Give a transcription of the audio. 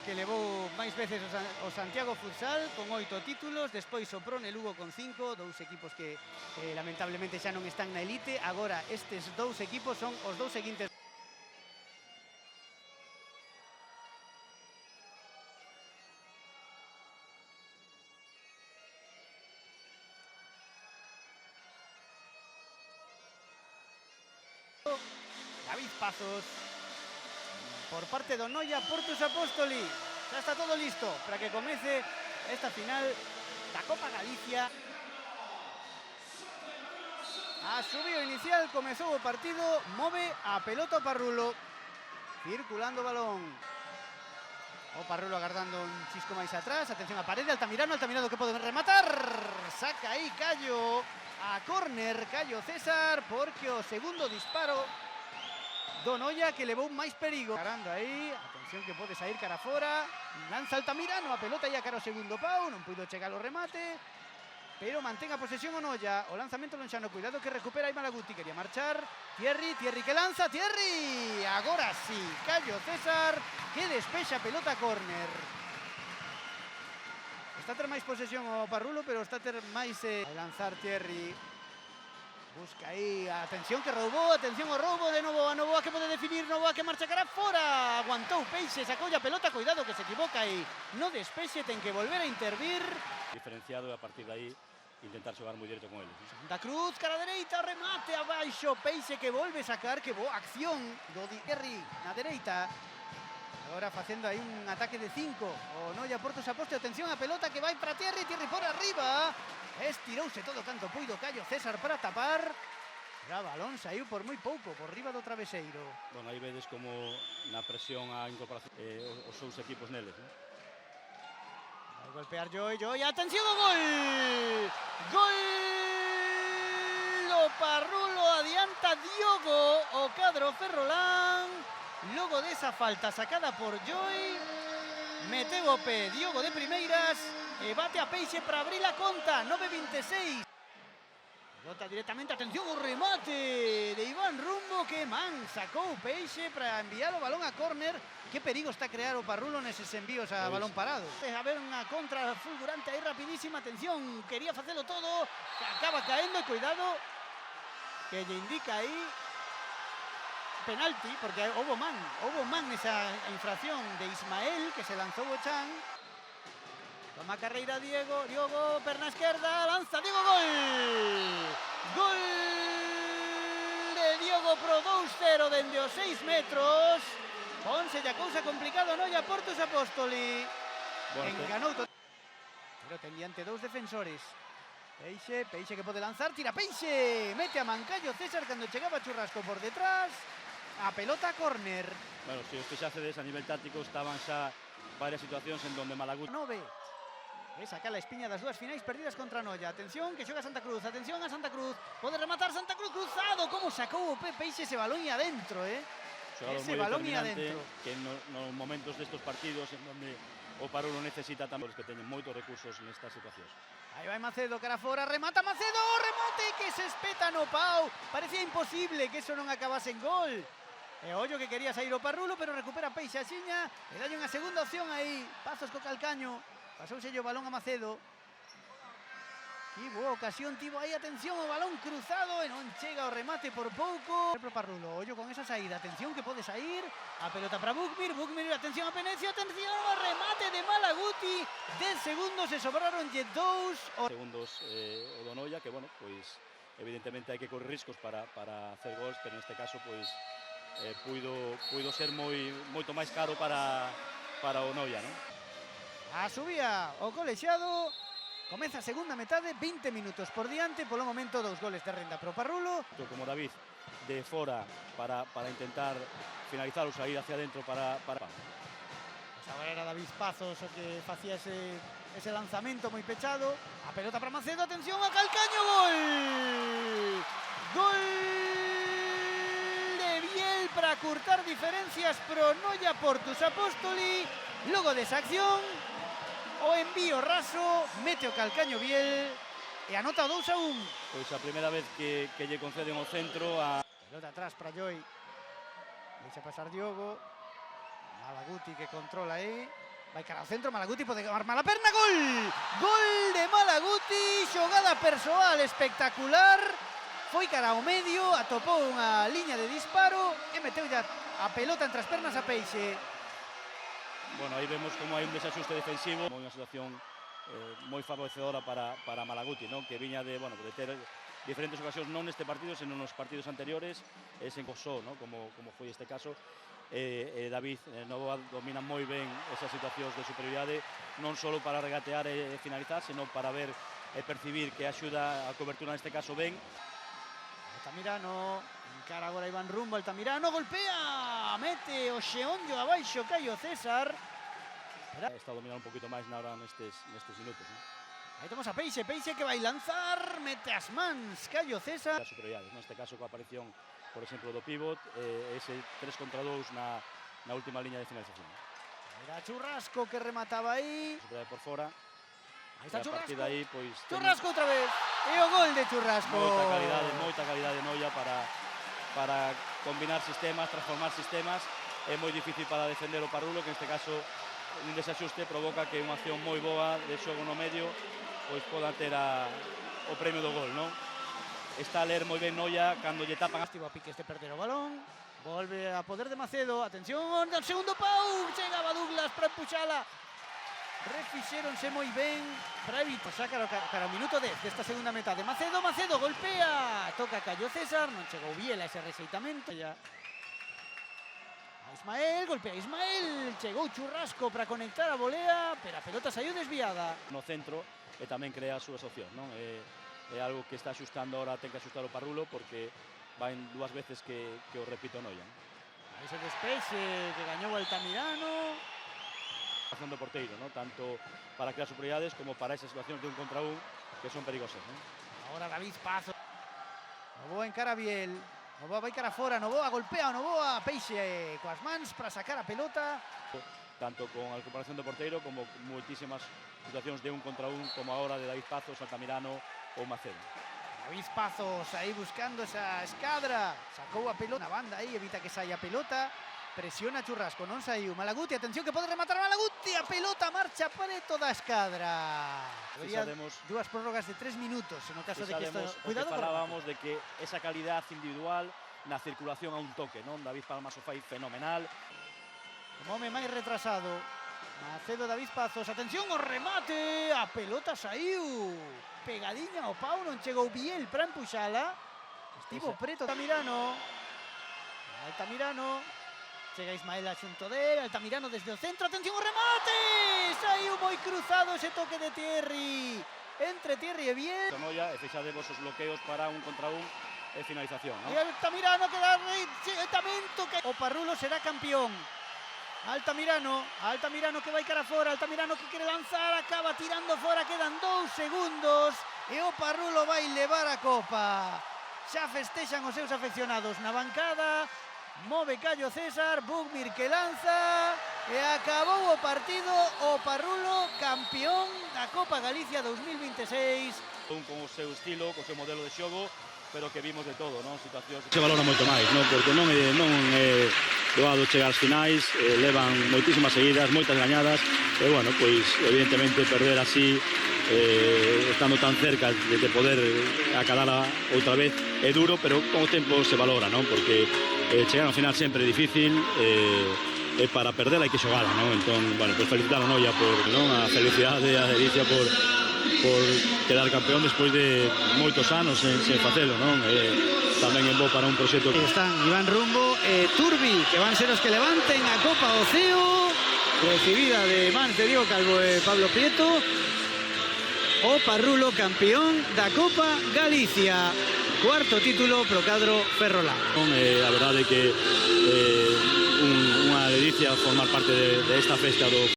Que levou máis veces o Santiago Futsal con 8 títulos, despois o Prone Lugo con 5, dous equipos que lamentablemente xa non están na elite. Agora estes dous equipos son os dous seguintes. David Pazos por parte do Noia Portus Apóstoli. Xa está todo listo para que comece esta final da Copa Galicia. A subido inicial, comezou o partido, move a pelota o Parrulo, circulando o balón. O Parrulo agardando un chisco máis atrás, atención a parede, Altamirano que pode rematar. Saca aí Callo a córner, Callo César, porque o segundo disparo do Noia que levou máis perigo. Carando aí, atención que pode sair cara fora, lanza Altamirano, a pelota ia cara ao segundo pau, non puido chegar ao remate, pero mantén a posesión o Noia. O lanzamento lonxano, cuidado que recupera aí Malaguti, quería marchar, Thierry que lanza, Thierry, agora sí, Callo César, que despexa a pelota a córner. Está a ter máis posesión o Parrulo, pero está a ter máis a lanzar Thierry. Busca aí, atención que roubou, atención ao roubo de Novoa, Novoa que pode definir, Novoa que marcha cara fora, aguantou Peixe, sacou a pelota, cuidado que se equivoca aí, no despexe, ten que volver a intervir. Diferenciado e a partir de aí intentar xogar moi directo con eles. Santa Cruz, cara dereita, remate abaixo, Peixe que volve sacar, que boa acción do Thierry na dereita. Agora facendo aí un ataque de 5, o Noia Portus Apóstoli, atención a pelota que vai para Thierry por arriba. Estirouse todo canto puido Callo César para tapar. O balón saiu por moi pouco, por riba do traveseiro. Bueno, aí vedes como na presión a incorporación os seus equipos neles, non? Vai golpear Joy, atención ao gol! Gol! O Parrulo adianta Diogo, o cadro ferrolán. Logo desa falta sacada por Joy, meteu o pé Diogo de primeiras e bate a Peixe para abrir a conta, 9:26. Pelota directamente, atención o remate de Iván Rumbo, que man sacou Peixe para enviar o balón a córner. Que perigo está a crear o Parrulo neses envíos a balón parado. A ver unha contra fulgurante aí rapidísima, atención, quería facelo todo, acaba caendo e cuidado que lle indica aí penalti, porque houbo man nesa infracción de Ismael, que se lanzou o chan. Toma carreira Diogo, perna esquerda, lanza Diogo, gol! Gol de Diogo pro 2-0 dende os 6 metros. Ponse a cousa complicado, Noia Portus Apóstoli. Enganou todo. Pero ten diante dous defensores. Peixe que pode lanzar, tira Peixe, mete a man Callo César cando chegaba Churrasco por detrás. A pelota a córner. Bueno, se os fixacedes a nivel táctico estaban xa varias situacións en donde Malaguti 9. Saca a espiña das dúas finais perdidas contra Noia. Atención que xoga Santa Cruz, atención a Santa Cruz. Pode rematar Santa Cruz, cruzado. Como sacou o Peixe ese balón e adentro, ese balón e adentro. Que nos momentos destos partidos en donde o Parrulo necesita tambores que teñen moitos recursos nestas situacións. Aí vai Macedo, cara fora, remata Macedo, remate que se espeta no pau. Parecía imposible que eso non acabase en gol. E ollo que quería sair o Parrulo, pero recupera Peixe a xiña e dalle unha segunda opción aí. Pazos co calcaño, pasouse o balón a Macedo. Que boa ocasión tivo aí, atención o balón cruzado e non chega o remate por pouco. Pro Parrulo, ollo con esa saída, atención que pode sair. A pelota para Bukmir, atención a Penecio, atención ao remate de Malaguti. 10 segundos e sobraronlle 2 segundos o do Noia, que bueno, pois evidentemente hai que correr riscos para hacer gols, pero neste caso pois puido ser moito máis caro para o Noia, non? A subía o colexiado. Comeza a segunda metade, 20 minutos por diante, polo momento 2 goles de renda pro Parrulo. Como David de fora para intentar finalizar ou sair hacia adentro para... Pues agora era David Pazos o que facía ese lanzamento moi pechado. A pelota para Macedo, atención a Calcaño, gol! Gol de Biel para curtar diferencias pro Noia Portus Apóstoli. Logo desa acción, o envío raso, mete o Calcaño Biel e anota o 2-1. Pois a primeira vez que lle conceden o centro a... Pelota atrás para Joy. Deixa pasar Diogo. Malaguti que controla aí. vai cara ao centro, Malaguti pode armar a perna, gol! Gol de Malaguti, xogada persoal espectacular. Foi cara ao medio, atopou unha liña de disparo e meteu ya a pelota entre as pernas a Peixe. Bueno, aí vemos como hai un desaxuste defensivo, unha situación moi favorecedora para Malaguti, non? Que viña de, bueno, de ter diferentes ocasións non neste partido, senón nos partidos anteriores, e se encosou, non? Como foi este caso. David Novoa domina moi ben esas situacións de superioridade, non só para regatear e finalizar, senón para ver e percibir que axuda a cobertura neste caso ben. Altamirano, encara agora Iván rumbo, Altamirano, golpea, mete o xeonllo abaixo, Caio César. Está a dominar un poquito máis na hora nestes minutos, non? Aí temos a Peixe que vai lanzar, mete as mans, Caio César. As superioridades, neste caso coa aparición, por exemplo, do pívot, ese 3 contra 2 na última liña de finalización. Era Churrasco que remataba aí. Superioridade por fora. Aí está Churrasco. A partir de aí, pois, Churrasco outra vez. E o gol de Churrasco. Moita calidade Noia para combinar sistemas, transformar sistemas. É moi difícil para defender o Parrulo, que neste caso un desaxuste provoca que unha acción moi boa de xogo no medio pois poda ter o premio do gol, non? Está a ler moi ben Noia cando lle tapan. Estivo a piques de perder o balón. Volve a poder de Macedo. Atención, ao segundo pau. Chegaba Douglas para empuxala. Refixéronse moi ben para evitar sacar cara ao minuto 10 desta segunda metade. Macedo golpea, toca Caio César, non chegou bien a ese rexeitamento. A Ismael, golpea Ismael, chegou Churrasco para conectar a volea, pero a pelota saiu desviada. No centro e tamén crea as súas opcións, non? É algo que está axustando ahora, ten que axustar o Parrulo porque van dúas veces que o repito Noia. Aí se despexe que gañou Altamirano. Do porteiro, ¿no? Tanto para crear superioridades como para esas situacións de un contra un que son perigosas, ¿no? Agora David Pazo. Novoa encara Biel. Novoa vai cara fora, Novoa golpea, Novoa Peixe coas mans para sacar a pelota. Tanto con a recuperación do porteiro como moitísimas situacións de un contra un como ahora de David Pazos, Altamirano ou Macedo. David Pazos aí buscando esa escadra. Sacou a pelota na banda aí, evita que saia a pelota. Presiona Churrasco, non saiu. Malaguti, atención que pode rematar Malaguti. A pelota marcha preto da escadra. Sabemos dúas prórrogas de 3 minutos en o caso de que isto... Cuidado, falábamos de que esa calidad individual na circulación a un toque, non? David Palmas o fai fenomenal. Como home máis retrasado. Macedo, David Pazos, atención o remate. A pelota saiu. Pegadiña ao pau, non chegou Biel para empuxala. Estivo preto Altamirano. Chega Ismael a xunto dele, Altamirano desde o centro, atención o remate! Saiu moi cruzado ese toque de Thierry. Entre Thierry e Biel. Noia, e fixadevos os bloqueos para un contra un e finalización, ¿no? E Altamirano que dá rexeitamento que o Parrulo será campeón. Altamirano que vai cara fora, Altamirano que quere lanzar, acaba tirando fora, quedan 2 segundos e o Parrulo vai levar a copa. Xa festexan os seus afeccionados na bancada. Move Caio César, Bugmir que lanza e acabou o partido, o Parrulo campeón da Copa Galicia 2026. Con o seu estilo, co seu modelo de xogo, pero que vimos de todo, non? Situacións que se valora moito máis, non? Porque non é doado chegar ás finais, levan moitísimas seguidas, moitas gañadas, e bueno, pois evidentemente perder así estando tan cerca de poder acalar outra vez é duro, pero con o tempo se valora, non? Porque chegar ao final sempre é difícil e para perder hai que xogala, non? Entón, bueno, pues felicitar a Noia por, non? A felicidade e a delicia por quedar campeón despois de moitos anos sen facelo, non? Tamén é bo para un proxecto. Están Iván Rumbo e Turbi, que van ser os que levanten a Copa Oceo, recibida de mans de Diego Calvo e Pablo Prieto. O Parrulo campeón da Copa Galicia. Cuarto título pro cadro ferrolán. A verdade é que unha delicia formar parte desta festa do